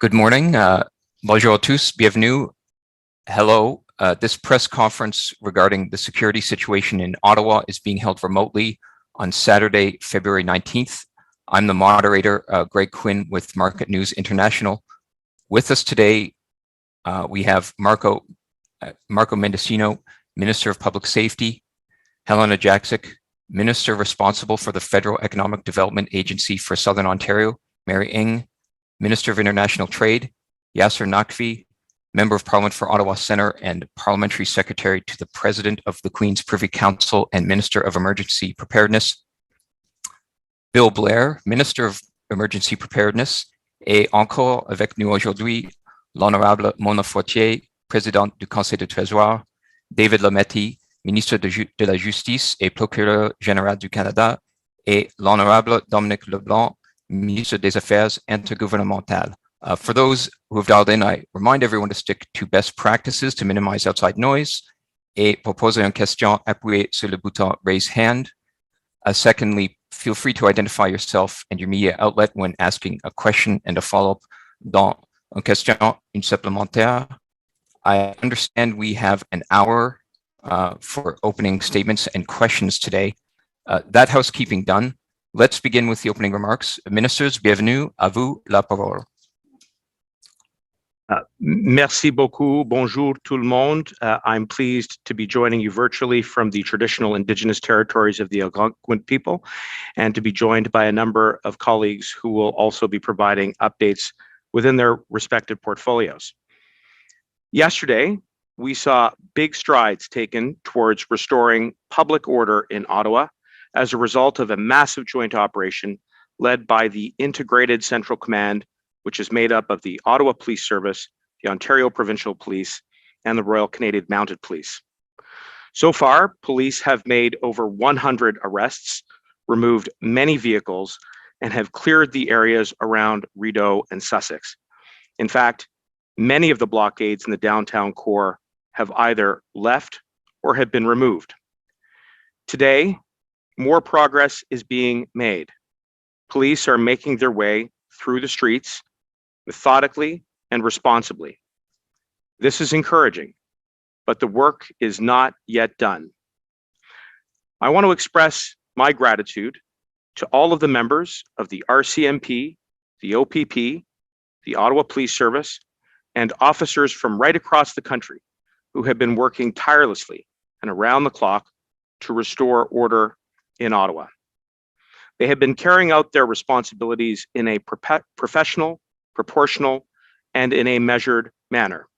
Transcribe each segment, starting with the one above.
Good morning. Bonjour à tous. Bienvenue. Hello. This press conference regarding the security situation in Ottawa is being held remotely on Saturday, February 19th. I'm the moderator, Greg Quinn with Market News International. With us today, we have Marco Mendicino, Minister of Public Safety, Helena Jaczek, Minister responsible for the Federal Economic Development Agency for Southern Ontario, Mary Ng, Minister of International Trade, Yasser Naqvi, Member of Parliament for Ottawa Centre and Parliamentary Secretary to the President of the Queen's Privy Council and Minister of Emergency Preparedness, Bill Blair, Minister of Emergency Preparedness, et encore avec nous aujourd'hui, l'Honorable Mona Fortier, Présidente du Conseil de Trésor, David Lametti, Ministre de la Justice et Procureur général du Canada, et l'Honorable Dominique Leblanc, Ministre des Affaires Intergouvernementales. For those who have dialed in, I remind everyone to stick to best practices to minimize outside noise. Et pour poser une question, appuyez sur le bouton Raise Hand. Secondly, feel free to identify yourself and your media outlet when asking a question and a follow-up dans une question, une supplémentaire. I understand we have an hour for opening statements and questions today. That housekeeping done, let's begin with the opening remarks. Ministers, bienvenue, à vous la parole. Merci beaucoup. Bonjour tout le monde. I'm pleased to be joining you virtually from the traditional Indigenous territories of the Algonquin people and to be joined by a number of colleagues who will also be providing updates within their respective portfolios. Yesterday, we saw big strides taken towards restoring public order in Ottawa as a result of a massive joint operation led by the Integrated Central Command, which is made up of the Ottawa Police Service, the Ontario Provincial Police, and the Royal Canadian Mounted Police. So far, police have made over 100 arrests, removed many vehicles, and have cleared the areas around Rideau and Sussex. In fact, many of the blockades in the downtown core have either left or have been removed. Today, more progress is being made. Police are making their way through the streets methodically and responsibly. This is encouraging, but the work is not yet done. I want to express my gratitude to all of the members of the RCMP, the OPP, the Ottawa Police Service, and officers from right across the country who have been working tirelessly and around the clock to restore order in Ottawa. They have been carrying out their responsibilities in a professional, proportional, and in a measured manner.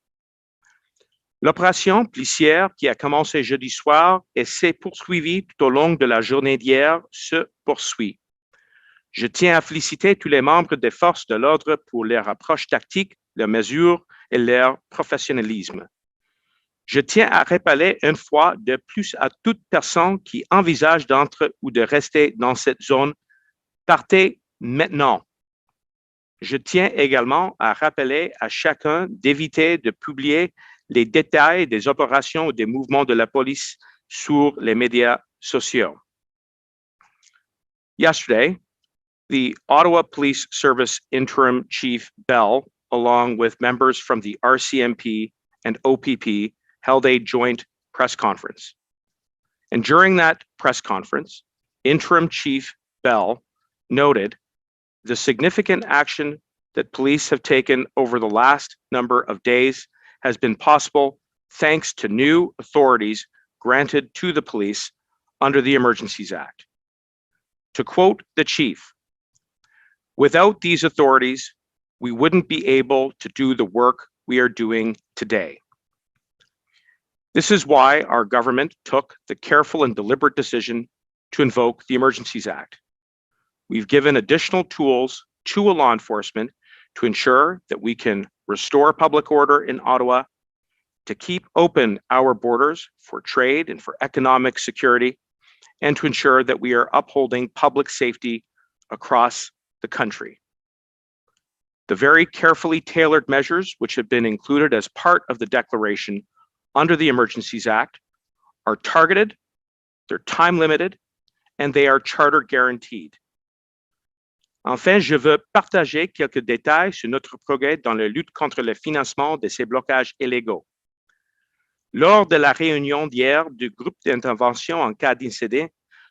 L'opération policière qui a commencé jeudi soir et s'est poursuivie tout au long de la journée d'hier se poursuit. Je tiens à féliciter tous les membres des forces de l'ordre pour leur approche tactique, leurs mesures et leur professionnalisme. Je tiens à rappeler une fois de plus à toute personne qui envisage d'entrer ou de rester dans cette zone, partez maintenant. Je tiens également à rappeler à chacun d'éviter de publier les détails des opérations ou des mouvements de la police sur les médias sociaux. Yesterday, the Ottawa Police Service Interim Chief Bell, along with members from the RCMP and OPP, held a joint press conference. And during that press conference, Interim Chief Bell noted the significant action that police have taken over the last number of days has been possible thanks to new authorities granted to the police under the Emergencies Act. To quote the chief, "Without these authorities, we wouldn't be able to do the work we are doing today." This is why our government took the careful and deliberate decision to invoke the Emergencies Act. We've given additional tools to law enforcement to ensure that we can restore public order in Ottawa, to keep open our borders for trade and for economic security, and to ensure that we are upholding public safety across the country. The very carefully tailored measures which have been included as part of the declaration under the Emergencies Act are targeted, they're time limited, and they are charter guaranteed. Enfin, je veux partager quelques détails sur notre progrès dans la lutte contre le financement de ces blocages illégaux. Lors de la réunion d'hier du groupe d'intervention en cas d'incident,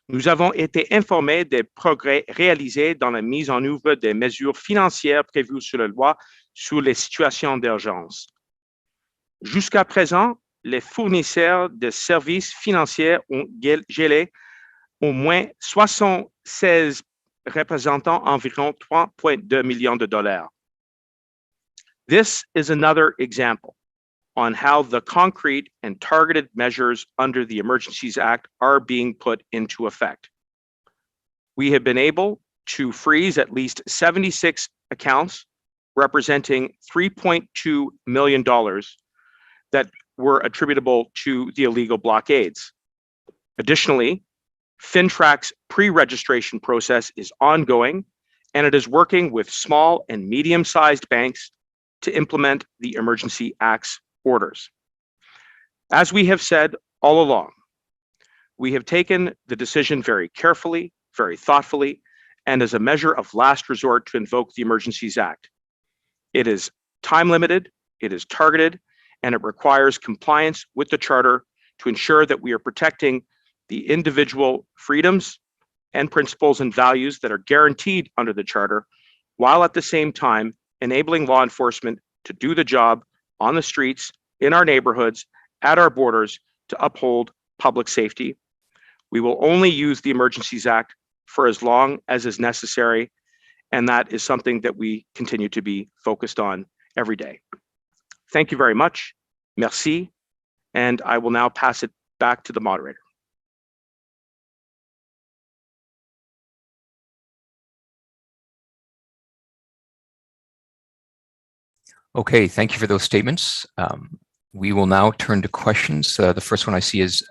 nous avons été informés des progrès réalisés dans la mise en œuvre des mesures financières prévues sur la loi sur les situations d'urgence. Jusqu'à présent, les fournisseurs de services financiers ont gelé au moins 76 représentant environ 3,2 millions de dollars. This is another example on how the concrete and targeted measures under the Emergencies Act are being put into effect. We have been able to freeze at least 76 accounts representing $3.2 million that were attributable to the illegal blockades. Additionally, FinTrack's pre-registration process is ongoing, and it is working with small and medium-sized banks to implement the Emergency Act's orders. As we have said all along, we have taken the decision very carefully, very thoughtfully, and as a measure of last resort to invoke the Emergencies Act. It is time-limited, it is targeted, and it requires compliance with the Charter to ensure that we are protecting the individual freedoms and principles and values that are guaranteed under the Charter, while at the same time enabling law enforcement to do the job on the streets, in our neighborhoods, at our borders to uphold public safety. We will only use the Emergencies Act for as long as is necessary, and that is something that we continue to be focused on every day. Thank you very much. Merci. And I will now pass it back to the moderator. Okay, thank you for those statements. We will now turn to questions. The first one I see is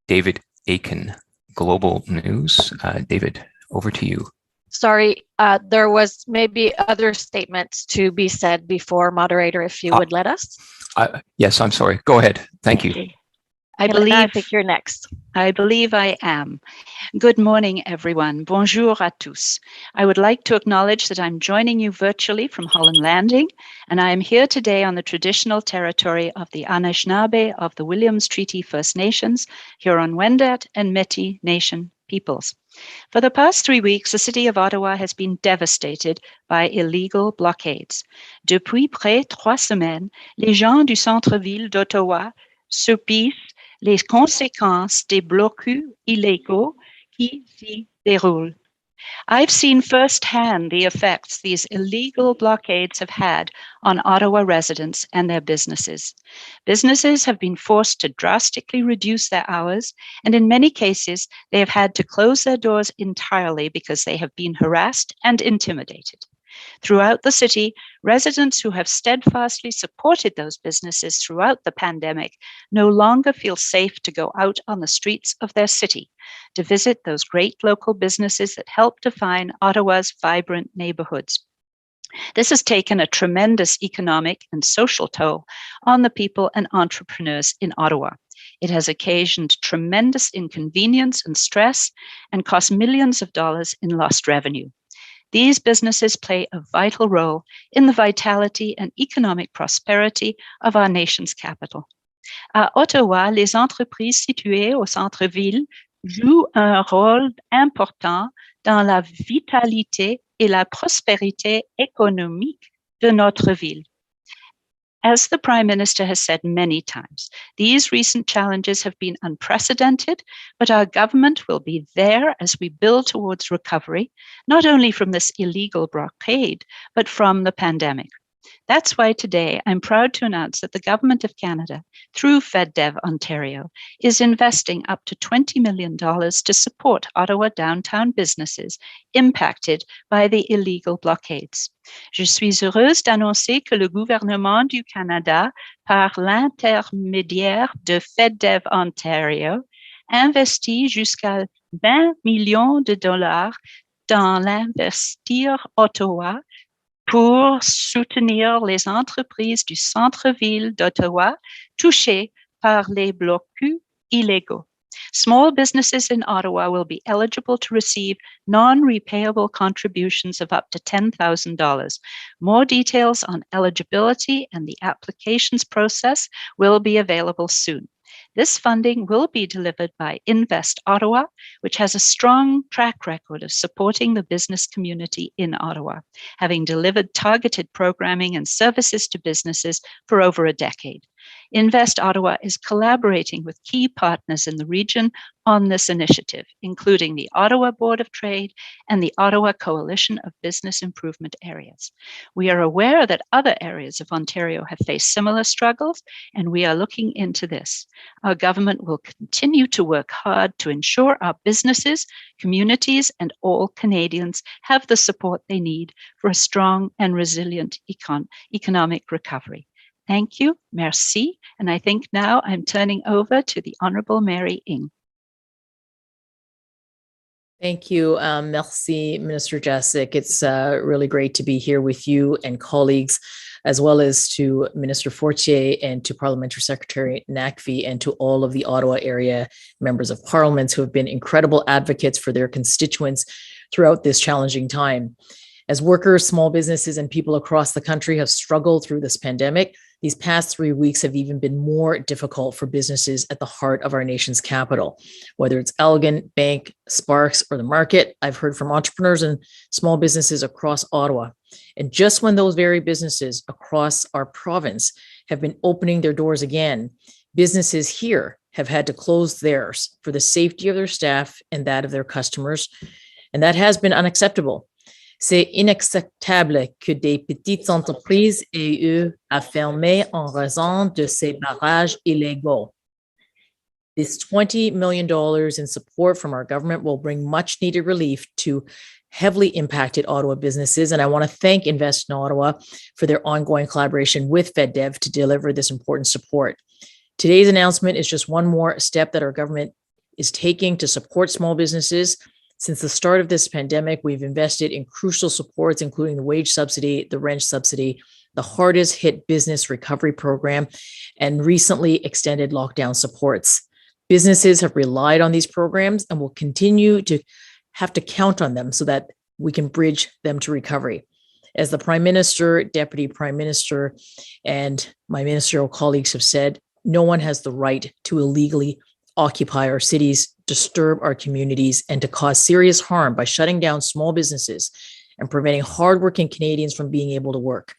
David Aiken, Global News. David, over to you. Sorry, there was maybe other statements to be said before, moderator, if you would let us. Yes, I'm sorry. Go ahead. Thank you. I think you're next. I believe I am. Good morning, everyone. Bonjour à tous. I would like to acknowledge that I'm joining you virtually from Holland Landing, and I am here today on the traditional territory of the Anishinaabe of the Williams Treaty First Nations, Huron-Wendat, and Métis Nation peoples. For the past 3 weeks, the city of Ottawa has been devastated by illegal blockades. Depuis près 3 semaines, les gens du centre-ville d'Ottawa subissent les conséquences des blocus illégaux qui s'y déroulent. I've seen firsthand the effects these illegal blockades have had on Ottawa residents and their businesses. Businesses have been forced to drastically reduce their hours, and in many cases, they have had to close their doors entirely because they have been harassed and intimidated. Throughout the city, residents who have steadfastly supported those businesses throughout the pandemic no longer feel safe to go out on the streets of their city to visit those great local businesses that help define Ottawa's vibrant neighborhoods. This has taken a tremendous economic and social toll on the people and entrepreneurs in Ottawa. It has occasioned tremendous inconvenience and stress and cost millions of dollars in lost revenue. These businesses play a vital role in the vitality and economic prosperity of our nation's capital. À Ottawa, les entreprises situées au centre-ville jouent un rôle important dans la vitalité et la prospérité économique de notre ville. As the Prime Minister has said many times, these recent challenges have been unprecedented, but our government will be there as we build towards recovery, not only from this illegal blockade, but from the pandemic. That's why today I'm proud to announce that the Government of Canada, through FedDev Ontario, is investing up to $20 million to support Ottawa downtown businesses impacted by the illegal blockades. Je suis heureuse d'annoncer que le gouvernement du Canada, par l'intermédiaire de FedDev Ontario, investit jusqu'à 20 millions de dollars dans l'Investir Ottawa pour soutenir les entreprises du centre-ville d'Ottawa touchées par les blocus illégaux. Small businesses in Ottawa will be eligible to receive non-repayable contributions of up to $10,000. More details on eligibility and the applications process will be available soon. This funding will be delivered by Invest Ottawa, which has a strong track record of supporting the business community in Ottawa, having delivered targeted programming and services to businesses for over a decade. Invest Ottawa is collaborating with key partners in the region on this initiative, including the Ottawa Board of Trade and the Ottawa Coalition of Business Improvement Areas. We are aware that other areas of Ontario have faced similar struggles, and we are looking into this. Our government will continue to work hard to ensure our businesses, communities, and all Canadians have the support they need for a strong and resilient economic recovery. Thank you, merci, and I think now I'm turning over to the Honourable Mary Ng. Thank you. Merci, Minister Jaczek. It's really great to be here with you and colleagues, as well as to Minister Fortier and to Parliamentary Secretary Nakvi and to all of the Ottawa area members of Parliament who have been incredible advocates for their constituents throughout this challenging time. As workers, small businesses, and people across the country have struggled through this pandemic, these past 3 weeks have even been more difficult for businesses at the heart of our nation's capital. Whether it's Elgin, Bank, Sparks, or the Market, I've heard from entrepreneurs and small businesses across Ottawa. And just when those very businesses across our province have been opening their doors again, businesses here have had to close theirs for the safety of their staff and that of their customers. And that has been unacceptable. C'est inacceptable que des petites entreprises aient eu à fermer en raison de ces barrages illégaux. This $20 million in support from our government will bring much needed relief to heavily impacted Ottawa businesses. And I want to thank Invest in Ottawa for their ongoing collaboration with FedDev to deliver this important support. Today's announcement is just one more step that our government is taking to support small businesses. Since the start of this pandemic, we've invested in crucial supports, including the wage subsidy, the rent subsidy, the hardest hit business recovery program, and recently extended lockdown supports. Businesses have relied on these programs and will continue to have to count on them so that we can bridge them to recovery. As the Prime Minister, Deputy Prime Minister, and my ministerial colleagues have said, no one has the right to illegally occupy our cities, disturb our communities, and to cause serious harm by shutting down small businesses and preventing hardworking Canadians from being able to work.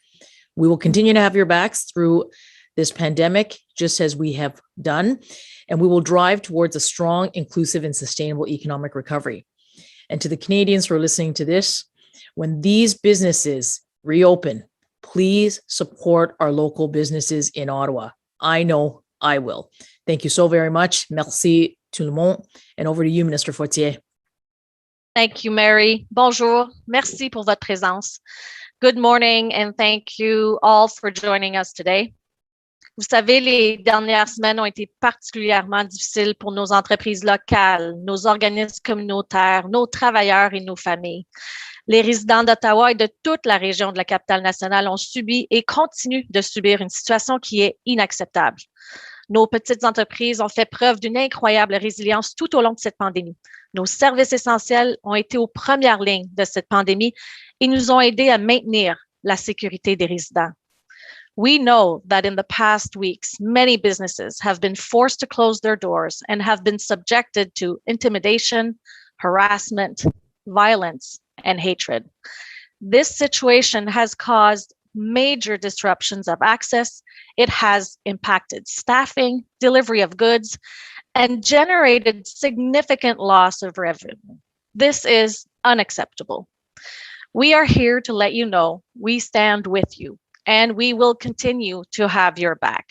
We will continue to have your backs through this pandemic, just as we have done, and we will drive towards a strong, inclusive, and sustainable economic recovery. And to the Canadians who are listening to this, when these businesses reopen, please support our local businesses in Ottawa. I know I will. Thank you so very much. Merci tout le monde. And over to you, Minister Fortier. Thank you, Mary. Bonjour. Merci pour votre présence. Good morning, and thank you all for joining us today. Vous savez, les dernières semaines ont été particulièrement difficiles pour nos entreprises locales, nos organismes communautaires, nos travailleurs et nos familles. Les résidents d'Ottawa et de toute la région de la capitale nationale ont subi et continuent de subir une situation qui est inacceptable. Nos petites entreprises ont fait preuve d'une incroyable résilience tout au long de cette pandémie. Nos services essentiels ont été aux premières lignes de cette pandémie et nous ont aidés à maintenir la sécurité des résidents. We know that in the past weeks, many businesses have been forced to close their doors and have been subjected to intimidation, harassment, violence, and hatred. This situation has caused major disruptions of access. It has impacted staffing, delivery of goods, and generated significant loss of revenue. This is unacceptable. We are here to let you know we stand with you, and we will continue to have your back.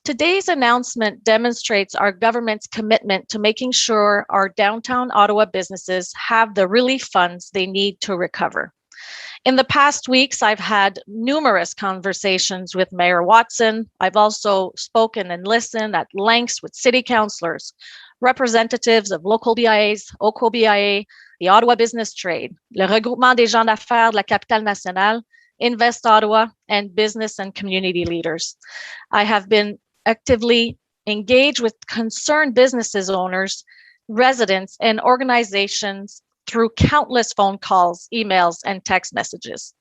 Today's announcement demonstrates our government's commitment to making sure our downtown Ottawa businesses have the relief funds they need to recover. In the past weeks, I've had numerous conversations with Mayor Watson. I've also spoken and listened at lengths with city councillors, representatives of local BIAs, OCO BIA, the Ottawa Business Trade, le regroupement des gens d'affaires de la capitale nationale, Invest Ottawa, and business and community leaders. I have been actively engage with concerned businesses owners, residents, and organizations through countless phone calls, emails, and text messages.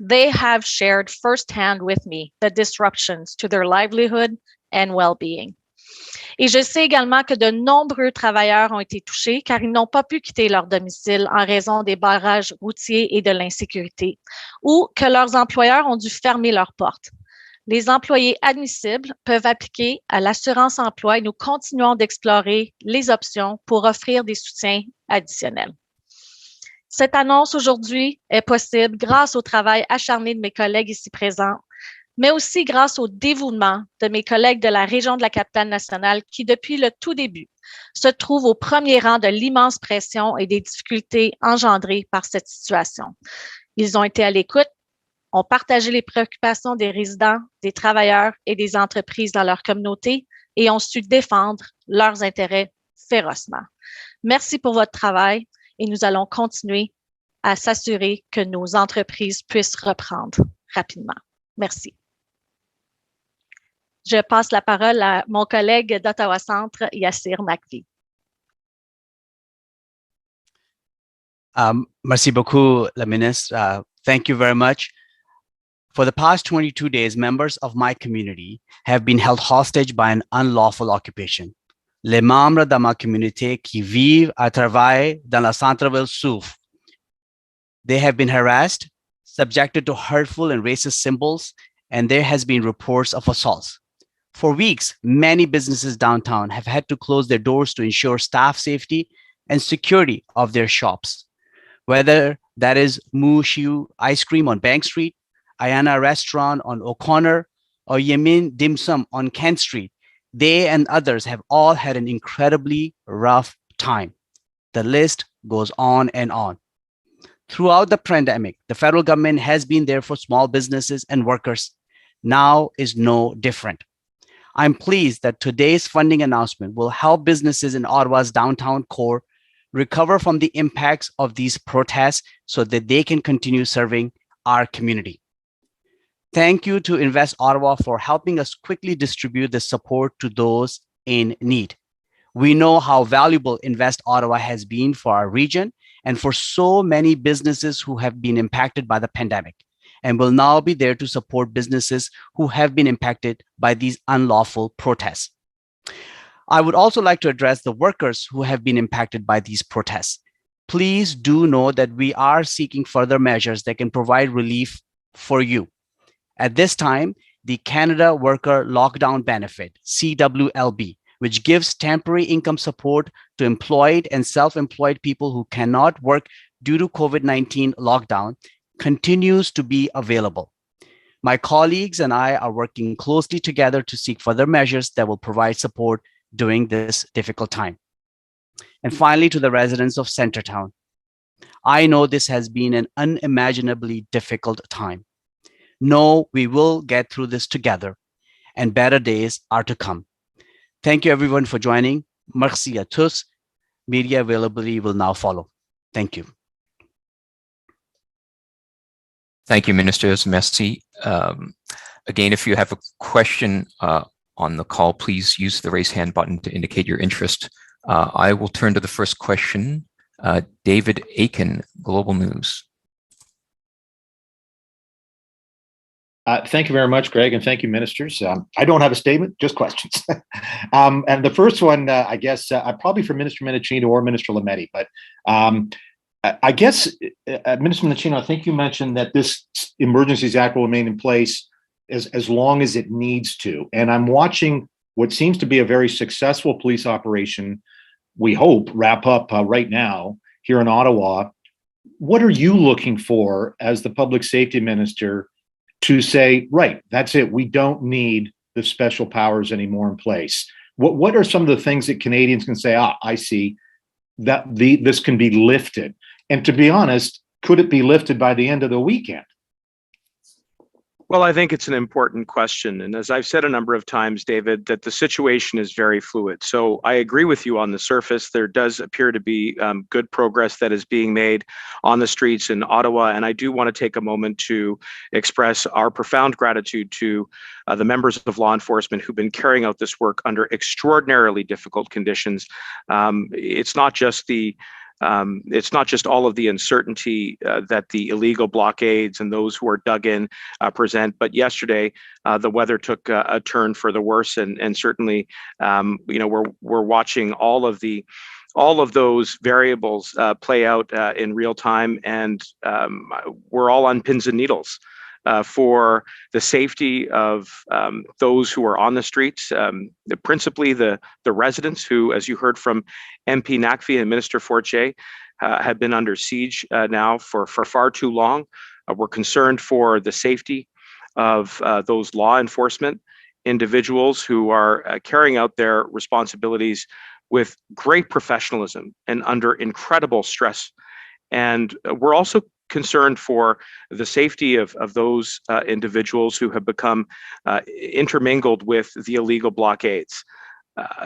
They have shared firsthand with me the disruptions to their livelihood and well-being. Et je sais également que de nombreux travailleurs ont été touchés car ils n'ont pas pu quitter leur domicile en raison des barrages routiers et de l'insécurité, ou que leurs employeurs ont dû fermer leurs portes. Les employés admissibles peuvent appliquer à l'assurance emploi et nous continuons d'explorer les options pour offrir des soutiens additionnels. Cette annonce aujourd'hui est possible grâce au travail acharné de mes collègues ici présents, mais aussi grâce au dévouement de mes collègues de la région de la Capitale-Nationale qui, depuis le tout début, se trouvent au premier rang de l'immense pression et des difficultés engendrées par cette situation. Ils ont été à l'écoute, ont partagé les préoccupations des résidents, des travailleurs et des entreprises dans leur communauté et ont su défendre leurs intérêts férocement. Merci pour votre travail et nous allons continuer à s'assurer que nos entreprises puissent reprendre rapidement. Merci. Je passe la parole à mon collègue d'Ottawa Centre, Yassir Nakvi. Merci beaucoup, la ministre. Thank you very much. For the past 22 days, members of my community have been held hostage by an unlawful occupation. Les membres de ma communauté qui vivent et travaillent dans la centre-ville souffrent. They have been harassed, subjected to hurtful and racist symbols, and there has been reports of assaults. For weeks, many businesses downtown have had to close their doors to ensure staff safety and security of their shops. Whether that is Moo Shiu Ice Cream on Bank Street, Ayana Restaurant on O'Connor, or Yemin Dim Sum on Kent Street, they and others have all had an incredibly rough time. The list goes on and on. Throughout the pandemic, the federal government has been there for small businesses and workers. Now is no different. I'm pleased that today's funding announcement will help businesses in Ottawa's downtown core recover from the impacts of these protests so that they can continue serving our community. Thank you to Invest Ottawa for helping us quickly distribute the support to those in need. We know how valuable Invest Ottawa has been for our region and for so many businesses who have been impacted by the pandemic, and will now be there to support businesses who have been impacted by these unlawful protests. I would also like to address the workers who have been impacted by these protests. Please do know that we are seeking further measures that can provide relief for you. At this time, the Canada Worker Lockdown Benefit, CWLB, which gives temporary income support to employed and self-employed people who cannot work due to COVID-19 lockdown, continues to be available. My colleagues and I are working closely together to seek further measures that will provide support during this difficult time. And finally, to the residents of Centertown, I know this has been an unimaginably difficult time. No, we will get through this together, and better days are to come. Thank you everyone for joining. Merci à tous. Media availability will now follow. Thank you. Thank you, Ministers. Merci. Again, if you have a question on the call, please use the raise hand button to indicate your interest. I will turn to the first question. David Aiken, Global News. Thank you very much, Greg, and thank you, ministers. I don't have a statement, just questions. And the first one, I guess, probably for Minister Mendicino or Minister Lametti, but I guess, Minister Mendicino, I think you mentioned that this Emergencies Act will remain in place as long as it needs to. And I'm watching what seems to be a very successful police operation, we hope, wrap up right now here in Ottawa. What are you looking for as the public safety minister to say, right, that's it, we don't need the special powers anymore in place? What are some of the things that Canadians can say, I see, that this can be lifted? And to be honest, could it be lifted by the end of the weekend? Well, I think it's an important question. And as I've said a number of times, David, that the situation is very fluid. So I agree with you on the surface. There does appear to be good progress that is being made on the streets in Ottawa. And I do want to take a moment to express our profound gratitude to the members of law enforcement who've been carrying out this work under extraordinarily difficult conditions. It's not just all of the uncertainty that the illegal blockades and those who are dug in present, but yesterday the weather took a turn for the worse, and certainly, we're watching all of those variables play out in real time, and we're all on pins and needles for the safety of those who are on the streets, principally the residents who, as you heard from MP Nakvi and Minister Fortier, have been under siege now for far too long. We're concerned for the safety of those law enforcement individuals who are carrying out their responsibilities with great professionalism and under incredible stress. And we're also concerned for the safety of those individuals who have become intermingled with the illegal blockades.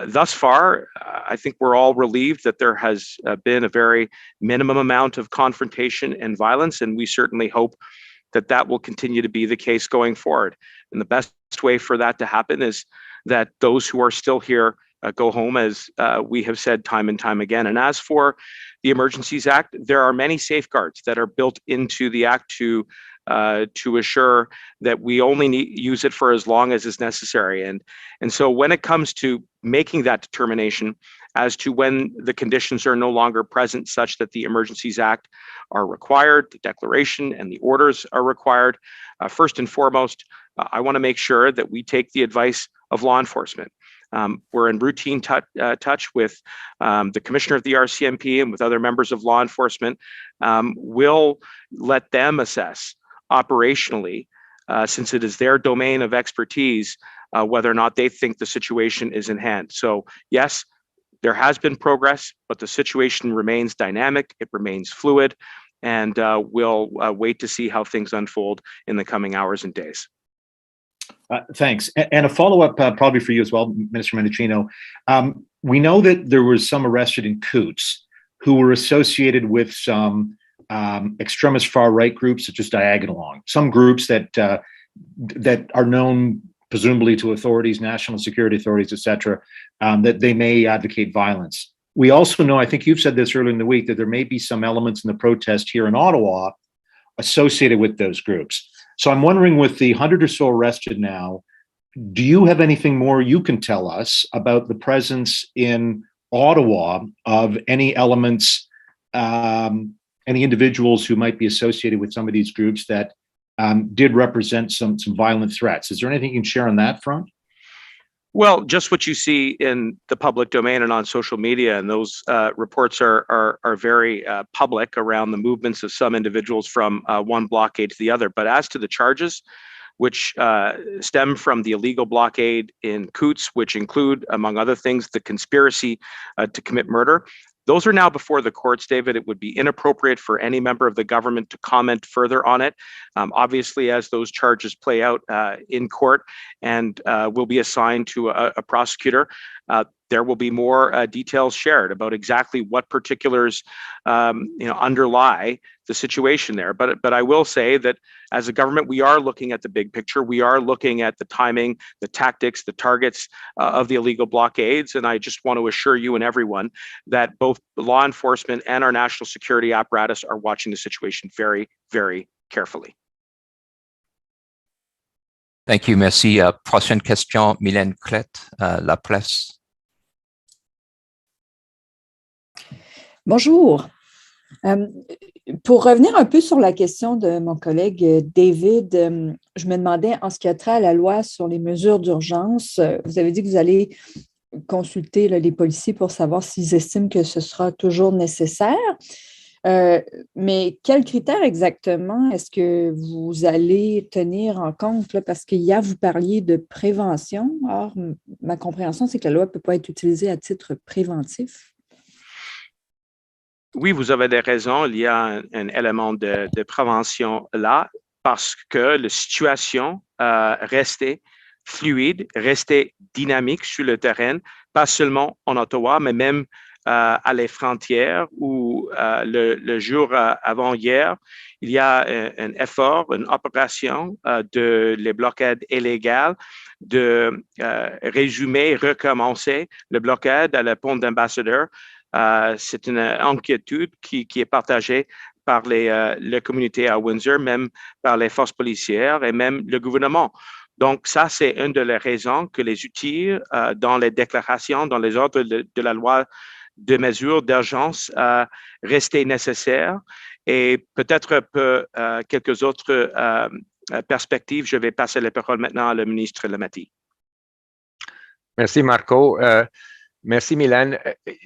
Thus far, I think we're all relieved that there has been a very minimum amount of confrontation and violence, and we certainly hope that that will continue to be the case going forward. And the best way for that to happen is that those who are still here go home, as we have said time and time again. And as for the Emergencies Act, there are many safeguards that are built into the Act to assure that we only use it for as long as is necessary. And so when it comes to making that determination as to when the conditions are no longer present such that the Emergencies Act are required, the declaration and the orders are required, first and foremost, I want to make sure that we take the advice of law enforcement. We're in routine touch with the commissioner of the RCMP and with other members of law enforcement. We'll let them assess operationally, since it is their domain of expertise, whether or not they think the situation is in hand. So yes, there has been progress, but the situation remains dynamic, it remains fluid, and we'll wait to see how things unfold in the coming hours and days. Thanks. And a follow-up probably for you as well, Minister Mendicino. We know that there was some arrested in Coutts who were associated with some extremist far-right groups such as Diagonal Along, some groups that are known presumably to authorities, national security authorities, et cetera, that they may advocate violence. We also know, I think you've said this earlier in the week, that there may be some elements in the protest here in Ottawa associated with those groups. So I'm wondering, with the 100 or so arrested now, do you have anything more you can tell us about the presence in Ottawa of any elements, any individuals who might be associated with some of these groups that did represent some violent threats? Is there anything you can share on that front? Well, just what you see in the public domain and on social media, and those reports are very public around the movements of some individuals from one blockade to the other. But as to the charges, which stem from the illegal blockade in Coutts, which include, among other things, the conspiracy to commit murder, those are now before the courts, David. It would be inappropriate for any member of the government to comment further on it. Obviously, as those charges play out in court and will be assigned to a prosecutor, there will be more details shared about exactly what particulars underlie the situation there. But I will say that as a government, we are looking at the big picture. We are looking at the timing, the tactics, the targets of the illegal blockades. And I just want to assure you and everyone that both law enforcement and our national security apparatus are watching the situation very, very carefully. Thank you, merci. Prochaine question, Mylène Clette, La Presse. Bonjour. Pour revenir un peu sur la question de mon collègue David, je me demandais, en ce qui a trait à la loi sur les mesures d'urgence, vous avez dit que vous allez consulter les policiers pour savoir s'ils estiment que ce sera toujours nécessaire. Mais quels critères exactement est-ce que vous allez tenir en compte? Là, parce qu'hier, vous parliez de prévention. Or, ma compréhension, c'est que la loi ne peut pas être utilisée à titre préventif. Oui, vous avez des raisons. Il y a un élément de prévention là. parce que la situation restait fluide, restait dynamique sur le terrain, pas seulement en Ottawa, mais même à les frontières où le jour avant hier, il y a un effort, une opération de les blocades illégales de résumer, recommencer le blocade à la pont d'Ambassadeur. C'est une inquiétude qui est partagée par la communauté à Windsor, même par les forces policières et même le gouvernement. Donc, ça, c'est une des raisons que les outils dans les déclarations, dans les ordres de la loi de mesures d'urgence restaient nécessaires. Et peut-être quelques autres perspectives. Je vais passer la parole maintenant à le ministre Lametti. Merci, Marco. Merci, Mylène.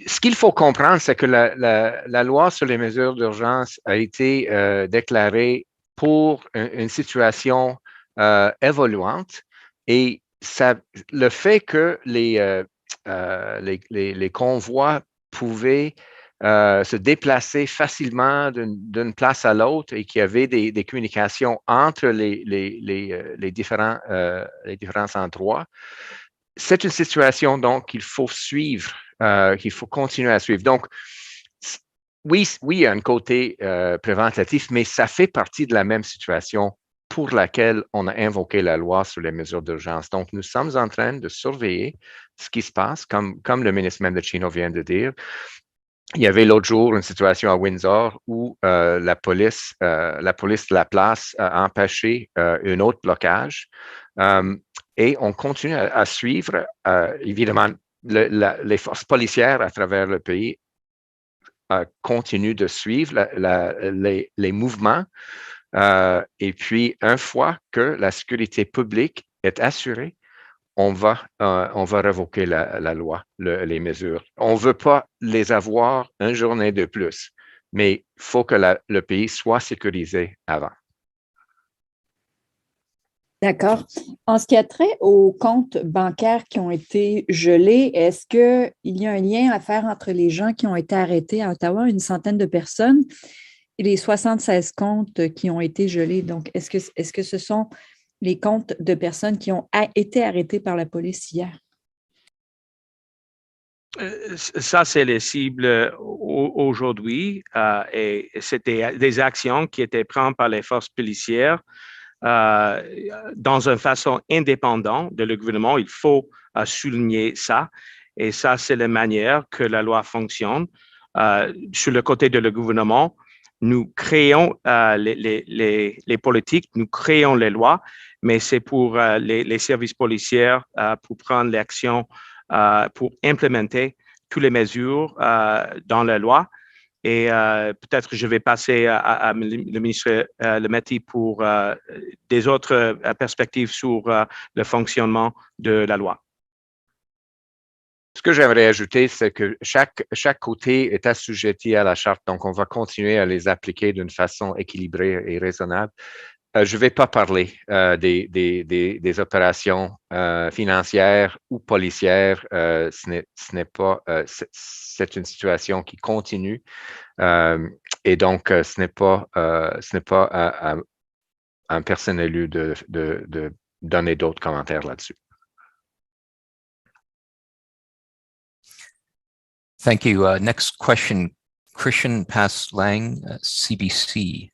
Ce qu'il faut comprendre, c'est que la loi sur les mesures d'urgence a été déclarée pour une situation évoluante et le fait que les convois pouvaient se déplacer facilement d'une place à l'autre et qu'il y avait des communications entre les différents endroits. C'est une situation donc qu'il faut suivre, qu'il faut continuer à suivre. Donc, oui, il y a un côté préventif, mais ça fait partie de la même situation pour laquelle on a invoqué la loi sur les mesures d'urgence. Donc, nous sommes en train de surveiller ce qui se passe, comme le ministre Mendicino vient de dire. Il y avait l'autre jour une situation à Windsor où la police de la place a empêché un autre blocage. Et on continue à suivre, évidemment, les forces policières à travers le pays continuent de suivre les mouvements. Et puis, une fois que la sécurité publique est assurée, on va révoquer la loi, les mesures. On ne veut pas les avoir une journée de plus, mais il faut que le pays soit sécurisé avant. D'accord. En ce qui a trait aux comptes bancaires qui ont été gelés, est-ce qu'il y a un lien à faire entre les gens qui ont été arrêtés à Ottawa, une centaine de personnes, et les 76 comptes qui ont été gelés? Donc, est-ce que ce sont les comptes de personnes qui ont été arrêtées par la police hier? Ça, c'est les cibles aujourd'hui et c'était des actions qui étaient prises par les forces policières dans une façon indépendante de le gouvernement. Il faut souligner ça. Et ça, c'est la manière que la loi fonctionne. Sur le côté de le gouvernement, nous créons les politiques, nous créons les lois, mais c'est pour les services policiers pour prendre l'action, pour implémenter toutes les mesures dans la loi. Et peut-être je vais passer à le ministre Lametti pour des autres perspectives sur le fonctionnement de la loi. Ce que j'aimerais ajouter, c'est que chaque côté est assujetti à la charte, donc on va continuer à les appliquer d'une façon équilibrée et raisonnable. Je ne vais pas parler des opérations financières ou policières. Ce n'est pas. C'est une situation qui continue et donc ce n'est pas à un personne élu de donner d'autres commentaires là-dessus. Thank you. Next question, Christian Pass-Lang, CBC.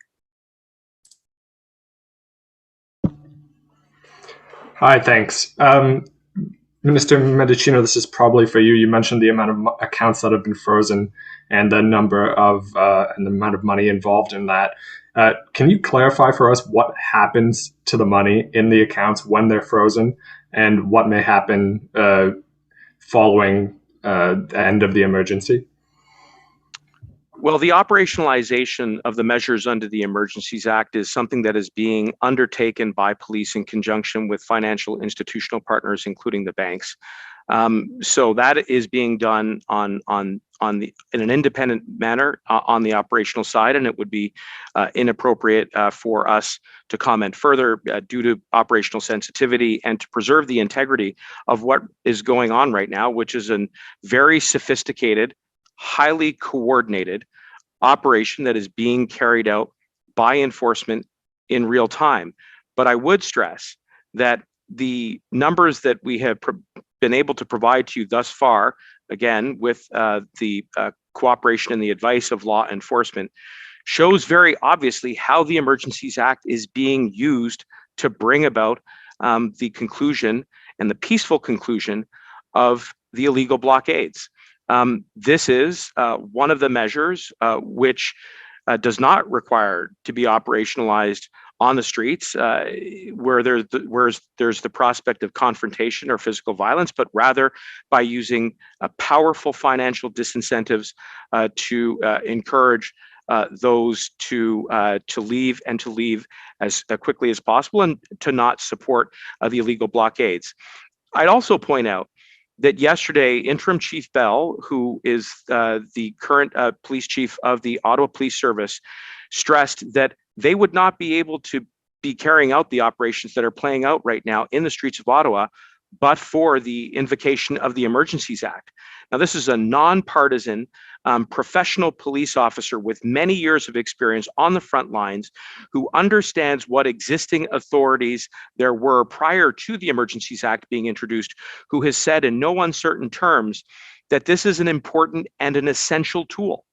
Hi, thanks. Minister Mendicino, this is probably for you. You mentioned the amount of accounts that have been frozen and the number of and the amount of money involved in that. Can you clarify for us what happens to the money in the accounts when they're frozen and what may happen following the end of the emergency? Well, the operationalization of the measures under the Emergencies Act is something that is being undertaken by police in conjunction with financial institutional partners, including the banks. So that is being done in an independent manner on the operational side, and it would be inappropriate for us to comment further due to operational sensitivity and to preserve the integrity of what is going on right now, which is a very sophisticated, highly coordinated operation that is being carried out by enforcement in real time. But I would stress that the numbers that we have been able to provide to you thus far, again, with the cooperation and the advice of law enforcement, shows very obviously how the Emergencies Act is being used to bring about the conclusion and the peaceful conclusion of the illegal blockades. This is one of the measures which does not require to be operationalized on the streets where there's the prospect of confrontation or physical violence, but rather by using powerful financial disincentives to encourage those to leave and to leave as quickly as possible and to not support the illegal blockades. I'd also point out that yesterday, Interim Chief Bell, who is the current police chief of the Ottawa Police Service, stressed that they would not be able to be carrying out the operations that are playing out right now in the streets of Ottawa, but for the invocation of the Emergencies Act. Now, this is a nonpartisan, professional police officer with many years of experience on the front lines who understands what existing authorities there were prior to the Emergencies Act being introduced, who has said in no uncertain terms that this is an important and an essential tool.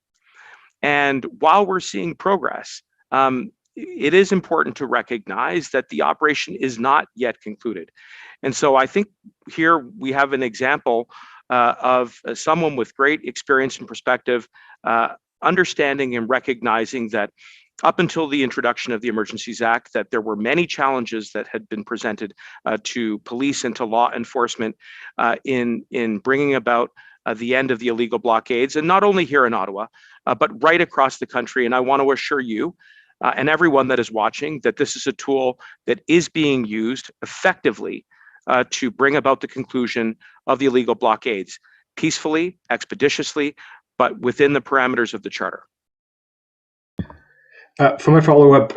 And while we're seeing progress, it is important to recognize that the operation is not yet concluded. And so I think here we have an example of someone with great experience and perspective, understanding and recognizing that up until the introduction of the Emergencies Act, that there were many challenges that had been presented to police and to law enforcement in bringing about the end of the illegal blockades, and not only here in Ottawa, but right across the country. And I want to assure you and everyone that is watching that this is a tool that is being used effectively to bring about the conclusion of the illegal blockades peacefully, expeditiously, but within the parameters of the Charter. For my follow-up,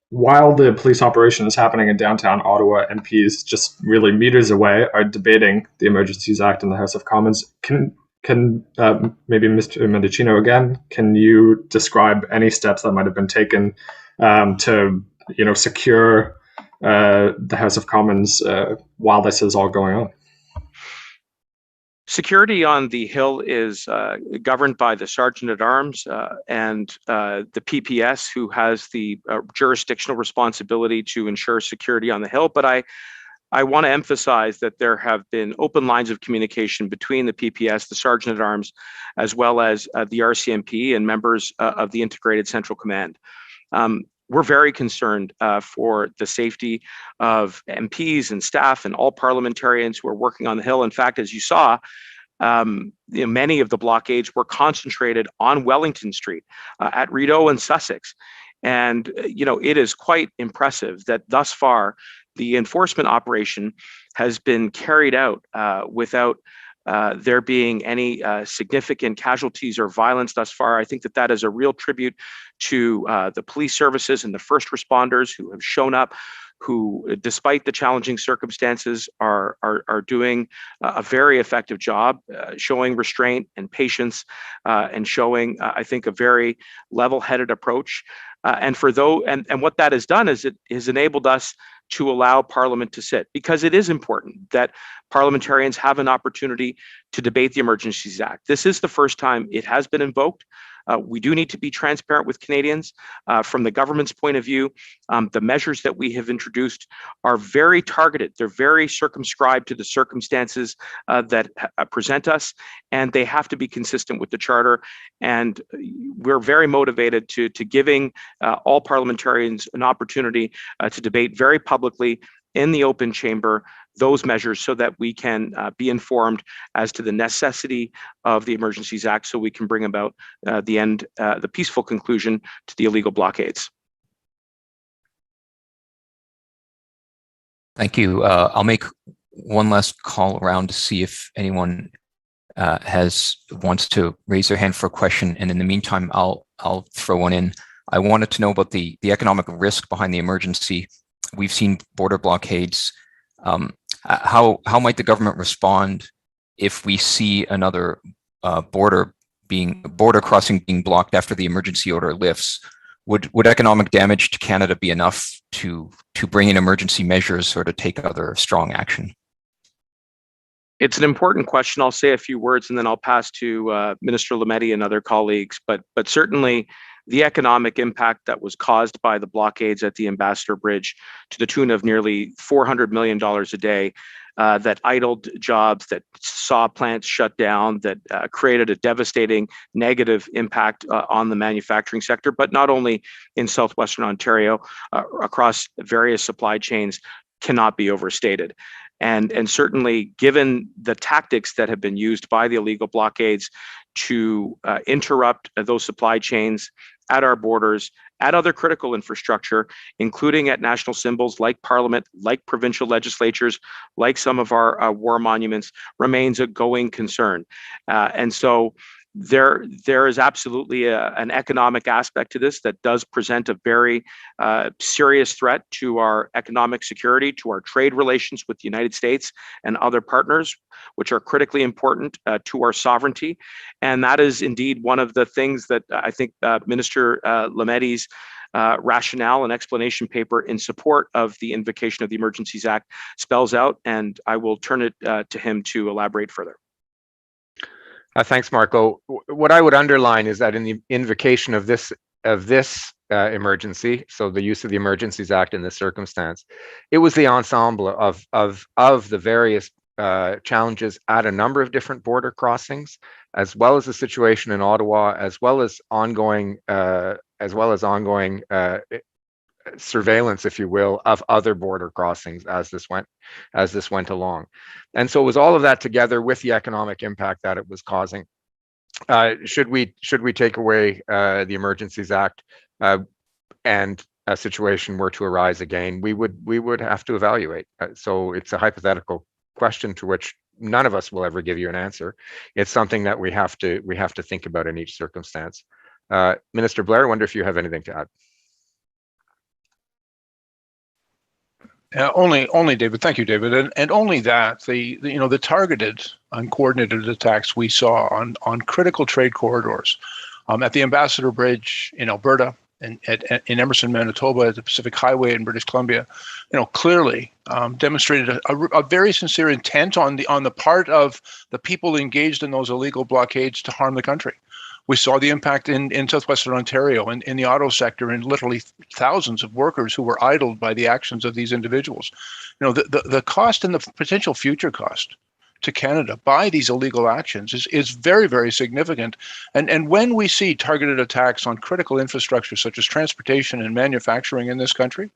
while the police operation is happening in downtown Ottawa, MPs just really meters away are debating the Emergencies Act in the House of Commons. Can maybe Mr. Mendicino again, can you describe any steps that might have been taken to secure the House of Commons while this is all going on? Security on the Hill is governed by the Sergeant at Arms and the PPS, who has the jurisdictional responsibility to ensure security on the Hill. But I want to emphasize that there have been open lines of communication between the PPS, the Sergeant at Arms, as well as the RCMP and members of the Integrated Central Command. We're very concerned for the safety of MPs and staff and all parliamentarians who are working on the Hill. In fact, as you saw, many of the blockades were concentrated on Wellington Street, at Rideau and Sussex. And, it is quite impressive that thus far, the enforcement operation has been carried out without there being any significant casualties or violence thus far. I think that is a real tribute to the police services and the first responders who have shown up, who, despite the challenging circumstances, are doing a very effective job, showing restraint and patience, and showing, I think, a very level-headed approach. And what that has done is it has enabled us to allow Parliament to sit, because it is important that parliamentarians have an opportunity to debate the Emergencies Act. This is the first time it has been invoked. We do need to be transparent with Canadians. From the government's point of view, the measures that we have introduced are very targeted. They're very circumscribed to the circumstances that present us, and they have to be consistent with the Charter. And we're very motivated to giving all parliamentarians an opportunity to debate very publicly in the open chamber those measures, so that we can be informed as to the necessity of the Emergencies Act, so we can bring about the peaceful conclusion to the illegal blockades. Thank you. I'll make one last call around to see if anyone wants to raise their hand for a question, and in the meantime, I'll throw one in. I wanted to know about the economic risk behind the emergency. We've seen border blockades. How might the government respond if we see another border crossing being blocked after the emergency order lifts? would economic damage to Canada be enough to bring in emergency measures or to take other strong action? It's an important question. I'll say a few words and then I'll pass to Minister Lametti and other colleagues. But certainly the economic impact that was caused by the blockades at the Ambassador Bridge to the tune of nearly $400 million a day, that idled jobs, that saw plants shut down, that created a devastating negative impact on the manufacturing sector, but not only in southwestern Ontario, across various supply chains, cannot be overstated. And certainly, given the tactics that have been used by the illegal blockades to interrupt those supply chains at our borders, at other critical infrastructure, including at national symbols like Parliament, like provincial legislatures, like some of our war monuments, remains a going concern. And so there is absolutely an economic aspect to this that does present a very serious threat to our economic security, to our trade relations with the United States and other partners, which are critically important to our sovereignty. And that is indeed one of the things that I think Minister Lametti's rationale and explanation paper in support of the invocation of the Emergencies Act spells out, and I will turn it to him to elaborate further. Thanks, Marco. What I would underline is that in the invocation of this emergency, so the use of the Emergencies Act in this circumstance, it was the ensemble of the various challenges at a number of different border crossings, as well as the situation in Ottawa, as well as ongoing surveillance, if you will, of other border crossings as this went along. And so it was all of that together with the economic impact that it was causing. Should we take away the Emergencies Act and a situation were to arise again, we would have to evaluate. So it's a hypothetical question to which none of us will ever give you an answer. It's something that we have to think about in each circumstance. Minister Blair, I wonder if you have anything to add. Only David. Thank you, David. And only that the targeted and coordinated attacks we saw on critical trade corridors, at the Ambassador Bridge in Alberta, and in Emerson, Manitoba, at the Pacific Highway in British Columbia, clearly demonstrated a very sincere intent on the part of the people engaged in those illegal blockades to harm the country. We saw the impact in southwestern Ontario and in the auto sector, and literally thousands of workers who were idled by the actions of these individuals. The cost and the potential future cost to Canada by these illegal actions is very, very significant. And when we see targeted attacks on critical infrastructure such as transportation and manufacturing in this country,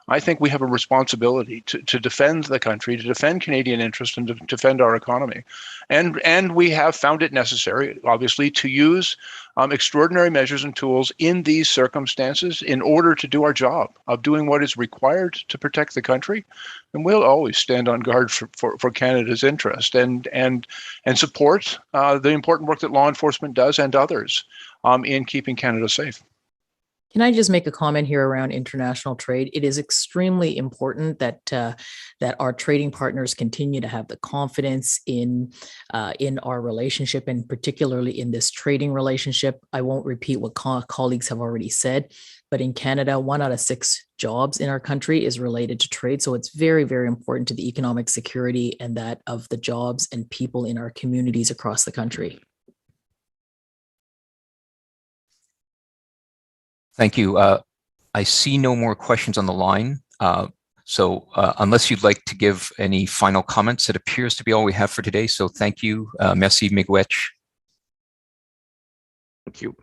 I think we have a responsibility to defend the country, to defend Canadian interests, and to defend our economy. And we have found it necessary, obviously, to use extraordinary measures and tools in these circumstances in order to do our job of doing what is required to protect the country. And we'll always stand on guard for Canada's interest and support the important work that law enforcement does and others in keeping Canada safe. Can I just make a comment here around international trade? It is extremely important that that our trading partners continue to have the confidence in our relationship, and particularly in this trading relationship. I won't repeat what colleagues have already said, but in Canada, 1 out of 6 jobs in our country is related to trade. So it's very, very important to the economic security and that of the jobs and people in our communities across the country. Thank you. I see no more questions on the line. So unless you'd like to give any final comments, it appears to be all we have for today. So thank you. Merci, miigwech. Thank you.